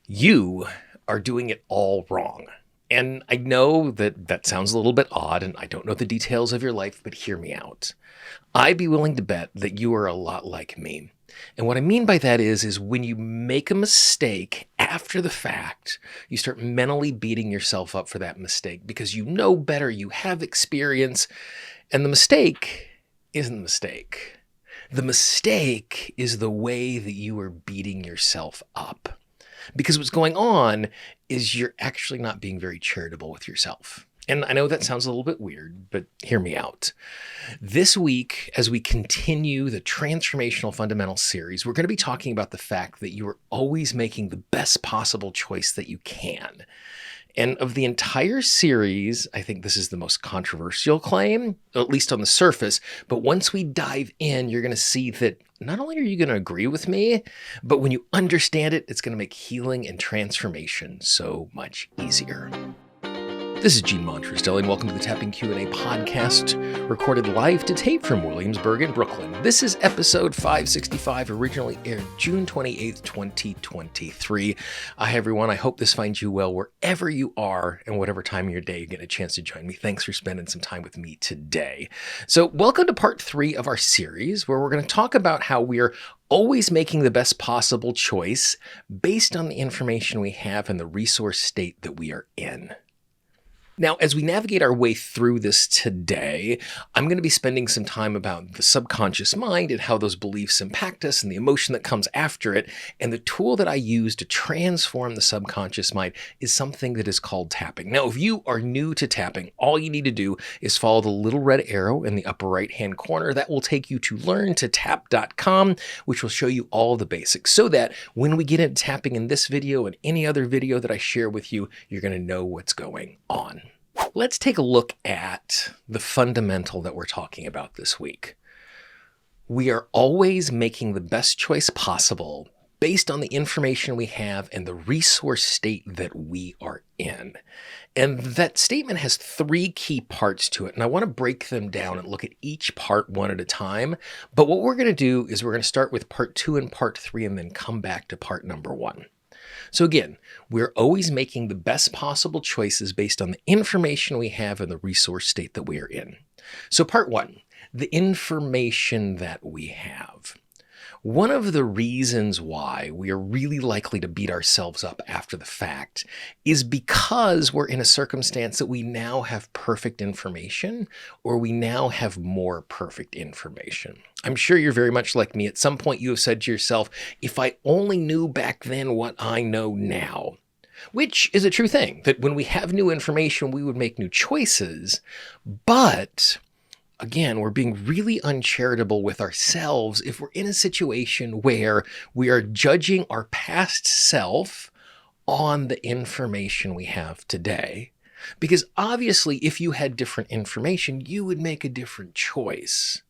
You are doing it all wrong. And I know that that sounds a little bit odd, and I don't know the details of your life, but hear me out. I'd be willing to bet that you are a lot like me. And what I mean by that is when you make a mistake after the fact, you start mentally beating yourself up for that mistake because you know better, you have experience, and the mistake isn't the mistake. The mistake is the way that you are beating yourself up. Because what's going on is you're actually not being very charitable with yourself. And I know that sounds a little bit weird, but hear me out. This week, as we continue the Transformational Fundamentals series, we're going to be talking about the fact that you are always making the best possible choice that you can. And of the entire series, I think this is the most controversial claim, at least on the surface. But once we dive in, you're going to see that not only are you going to agree with me, but when you understand it, it's going to make healing and transformation so much easier. This is Monterastelli, and welcome to the Tapping Q&A podcast, recorded live to tape from Williamsburg in Brooklyn. This is episode 565, originally aired June 28th, 2023. Hi, everyone. I hope this finds you well wherever you are and whatever time of your day you get a chance to join me. Thanks for spending some time with me today. So welcome to part 3 of our series, where we're going to talk about how we're always making the best possible choice based on the information we have and the resource state that we are in. Now, as we navigate our way through this today, I'm going to be spending some time about the subconscious mind and how those beliefs impact us and the emotion that comes after it. And the tool that I use to transform the subconscious mind is something that is called tapping. Now, if you are new to tapping, all you need to do is follow the little red arrow in the upper right-hand corner. That will take you to learntotap.com, which will show you all the basics so that when we get into tapping in this video and any other video that I share with you, you're going to know what's going on. Let's take a look at the fundamental that we're talking about this week. We are always making the best choice possible based on the information we have and the resource state that we are in. And that statement has 3 key parts to it, and I want to break them down and look at each part one at a time. But what we're going to do is we're going to start with part 2 and part 3 and then come back to part number 1. So again, we're always making the best possible choices based on the information we have and the resource state that we are in. So part 1, the information that we have. One of the reasons why we are really likely to beat ourselves up after the fact is because we're in a circumstance that we now have perfect information, or we now have more perfect information. I'm sure you're very much like me. At some point you have said to yourself, if I only knew back then what I know now. Which is a true thing, that when we have new information, we would make new choices. But again, we're being really uncharitable with ourselves if we're in a situation where we are judging our past self on the information we have today. Because obviously, if you had different information, you would make a different choice.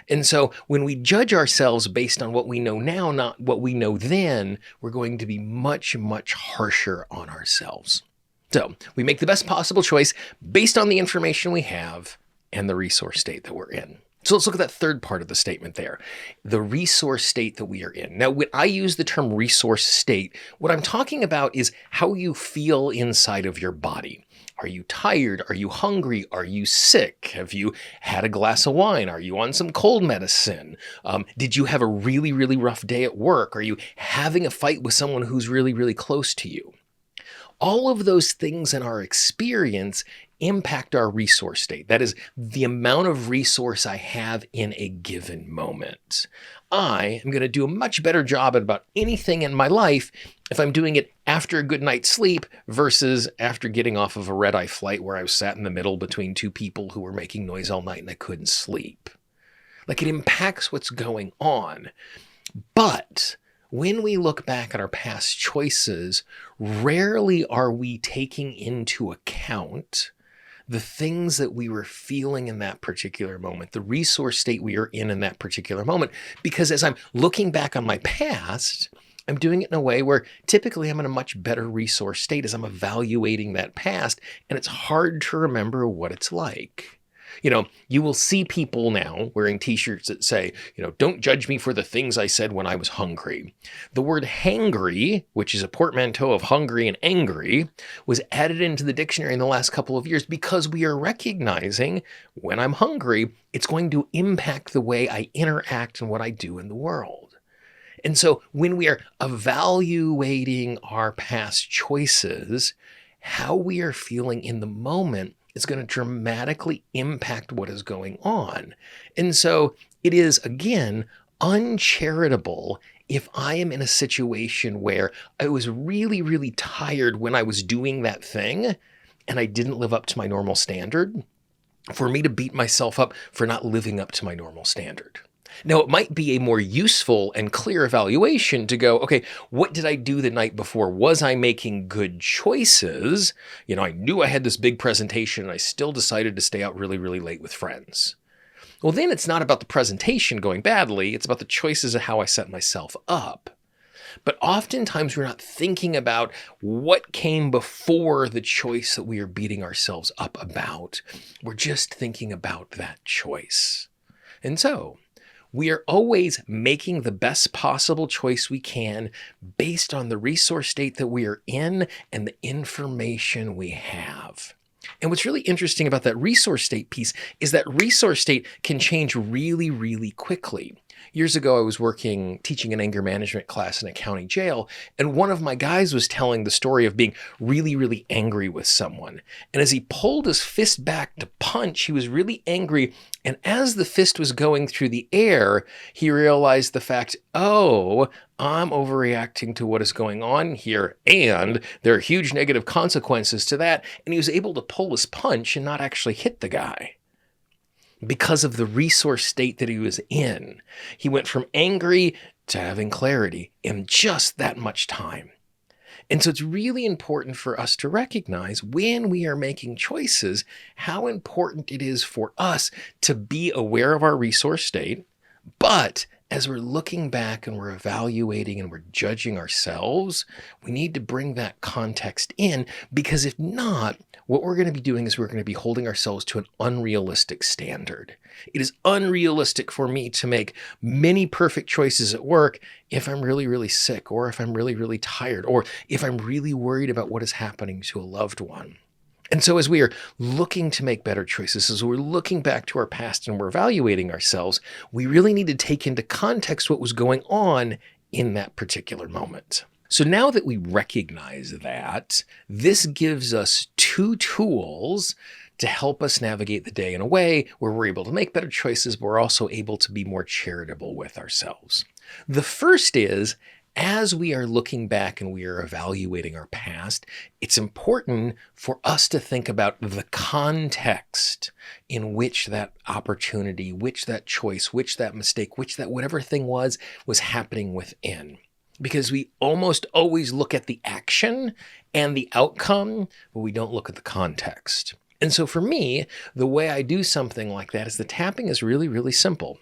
And so when we judge ourselves based on what we know now, not what we know then, we're going to be much, much harsher on ourselves. So we make the best possible choice based on the information we have and the resource state that we're in. So let's look at that third part of the statement there, the resource state that we are in. Now, when I use the term resource state, what I'm talking about is how you feel inside of your body. Are you tired? Are you hungry? Are you sick? Have you had a glass of wine? Are you on some cold medicine? Did you have a really, really rough day at work? Are you having a fight with someone who's really, really close to you? All of those things in our experience impact our resource state. That is the amount of resource I have in a given moment. I am going to do a much better job at about anything in my life if I'm doing it after a good night's sleep versus after getting off of a red-eye flight where I was sat in the middle between 2 people who were making noise all night and I couldn't sleep. Like, it impacts what's going on. But when we look back at our past choices, rarely are we taking into account the things that we were feeling in that particular moment, the resource state we are in that particular moment. Because as I'm looking back on my past, I'm doing it in a way where typically I'm in a much better resource state as I'm evaluating that past, and it's hard to remember what it's like. You will see people now wearing t-shirts that say, don't judge me for the things I said when I was hungry. The word hangry, which is a portmanteau of hungry and angry, was added into the dictionary in the last couple of years because we are recognizing when I'm hungry, it's going to impact the way I interact and what I do in the world. And so when we are evaluating our past choices, how we are feeling in the moment is going to dramatically impact what is going on. And so it is, again, uncharitable if I am in a situation where I was really, really tired when I was doing that thing and I didn't live up to my normal standard, for me to beat myself up for not living up to my normal standard. Now, it might be a more useful and clear evaluation to go, okay, what did I do the night before? Was I making good choices? I knew I had this big presentation and I still decided to stay out really, really late with friends. Well, then it's not about the presentation going badly. It's about the choices of how I set myself up. But oftentimes we're not thinking about what came before the choice that we are beating ourselves up about. We're just thinking about that choice. And so we are always making the best possible choice we can based on the resource state that we are in and the information we have. And what's really interesting about that resource state piece is that resource state can change really, really quickly. Years ago, I was teaching an anger management class in a county jail, and one of my guys was telling the story of being really, really angry with someone. And as he pulled his fist back to punch, he was really angry. And as the fist was going through the air, he realized the fact, I'm overreacting to what is going on here, and there are huge negative consequences to that. And he was able to pull his punch and not actually hit the guy, because of the resource state that he was in. He went from angry to having clarity in just that much time. And so it's really important for us to recognize when we are making choices, how important it is for us to be aware of our resource state. But as we're looking back and we're evaluating and we're judging ourselves, we need to bring that context in, because if not, what we're going to be doing is we're going to be holding ourselves to an unrealistic standard. It is unrealistic for me to make many perfect choices at work if I'm really, really sick, or if I'm really, really tired, or if I'm really worried about what is happening to a loved one. And so as we are looking to make better choices, as we're looking back to our past and we're evaluating ourselves, we really need to take into context what was going on in that particular moment. So now that we recognize that, this gives us two tools to help us navigate the day in a way where we're able to make better choices, but we're also able to be more charitable with ourselves. The first is, as we are looking back and we are evaluating our past, it's important for us to think about the context in which that opportunity, which that choice, which that mistake, which that whatever thing was happening within. Because we almost always look at the action and the outcome, but we don't look at the context. And so for me, the way I do something like that is the tapping is really, really simple.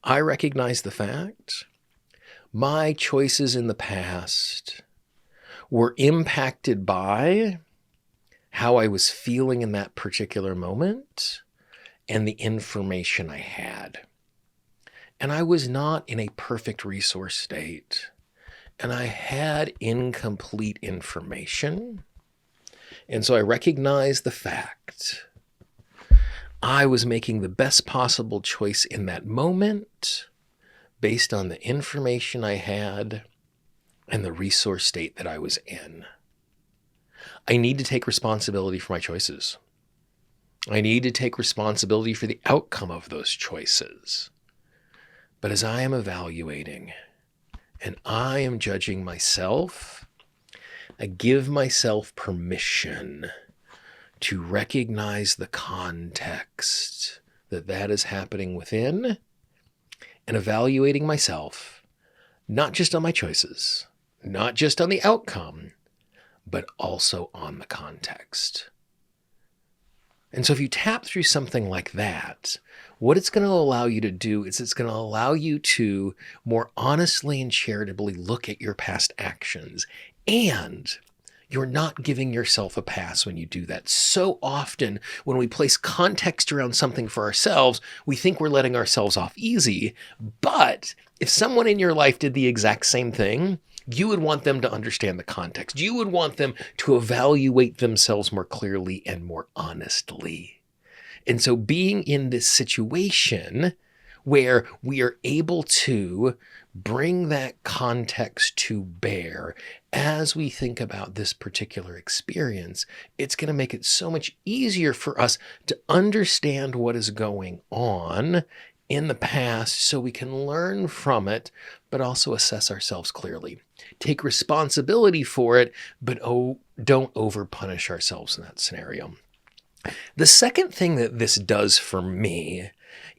I recognize the fact my choices in the past were impacted by how I was feeling in that particular moment and the information I had. And I was not in a perfect resource state. And I had incomplete information. And so I recognized the fact I was making the best possible choice in that moment based on the information I had and the resource state that I was in. I need to take responsibility for my choices. I need to take responsibility for the outcome of those choices. But as I am evaluating and I am judging myself, I give myself permission to recognize the context that is happening within, and evaluating myself, not just on my choices, not just on the outcome, but also on the context. And so if you tap through something like that, what it's going to allow you to do is it's going to allow you to more honestly and charitably look at your past actions and You're not giving yourself a pass when you do that. So often when we place context around something for ourselves, we think we're letting ourselves off easy. But if someone in your life did the exact same thing, you would want them to understand the context. You would want them to evaluate themselves more clearly and more honestly. And so being in this situation where we are able to bring that context to bear as we think about this particular experience, it's going to make it so much easier for us to understand what is going on in the past so we can learn from it, but also assess ourselves clearly. Take responsibility for it, but don't over-punish ourselves in that scenario. The second thing that this does for me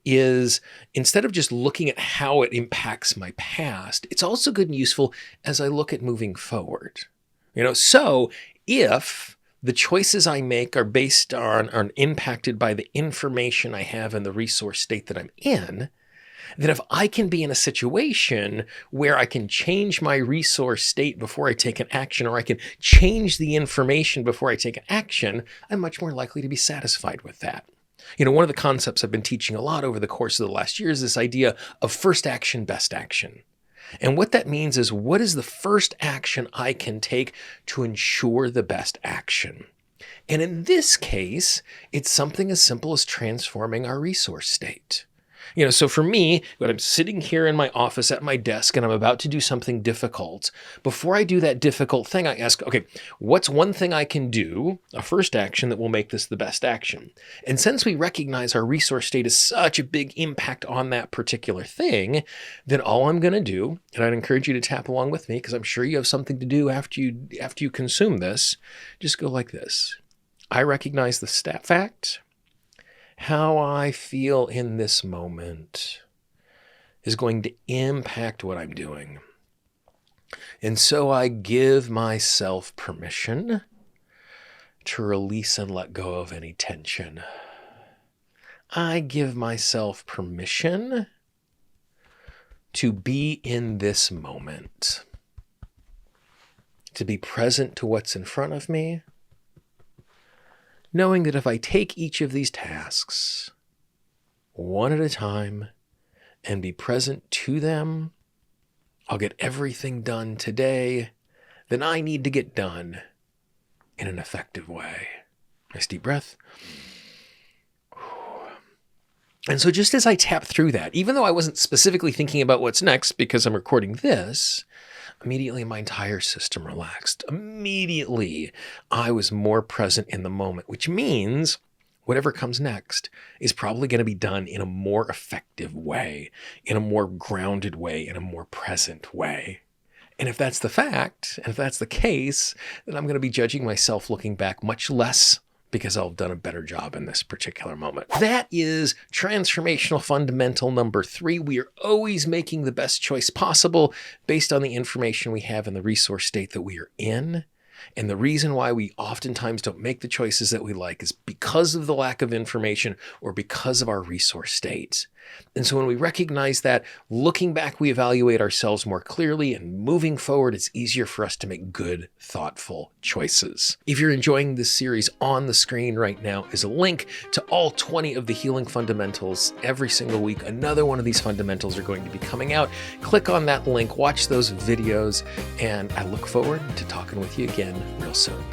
is instead of just looking at how it impacts my past, it's also good and useful as I look at moving forward. So if the choices I make are based on, are impacted by the information I have and the resource state that I'm in, then if I can be in a situation where I can change my resource state before I take an action, or I can change the information before I take an action, I'm much more likely to be satisfied with that. One of the concepts I've been teaching a lot over the course of the last year is this idea of first action, best action. And what that means is, what is the first action I can take to ensure the best action? And in this case, it's something as simple as transforming our resource state. So for me, when I'm sitting here in my office at my desk and I'm about to do something difficult, before I do that difficult thing, I ask, okay, what's one thing I can do, a first action that will make this the best action? And since we recognize our resource state is such a big impact on that particular thing, then all I'm going to do, and I'd encourage you to tap along with me because I'm sure you have something to do after you consume this, just go like this. I recognize the fact. How I feel in this moment is going to impact what I'm doing. And so I give myself permission to release and let go of any tension. I give myself permission to be in this moment, to be present to what's in front of me, knowing that if I take each of these tasks one at a time and be present to them, I'll get everything done today that I need to get done in an effective way. Nice deep breath. And so just as I tap through that, even though I wasn't specifically thinking about what's next because I'm recording this, immediately my entire system relaxed. Immediately I was more present in the moment, which means whatever comes next is probably going to be done in a more effective way, in a more grounded way, in a more present way. And if that's the fact, and if that's the case, then I'm going to be judging myself looking back much less because I'll have done a better job in this particular moment. That is transformational fundamental number 3. We are always making the best choice possible based on the information we have in the resource state that we are in. And the reason why we oftentimes don't make the choices that we like is because of the lack of information or because of our resource state. And so when we recognize that, looking back, we evaluate ourselves more clearly, and moving forward, it's easier for us to make good, thoughtful choices. If you're enjoying this series, on the screen right now is a link to all 20 of the healing fundamentals every single week. Another one of these fundamentals are going to be coming out. Click on that link, watch those videos, and I look forward to talking with you again real soon.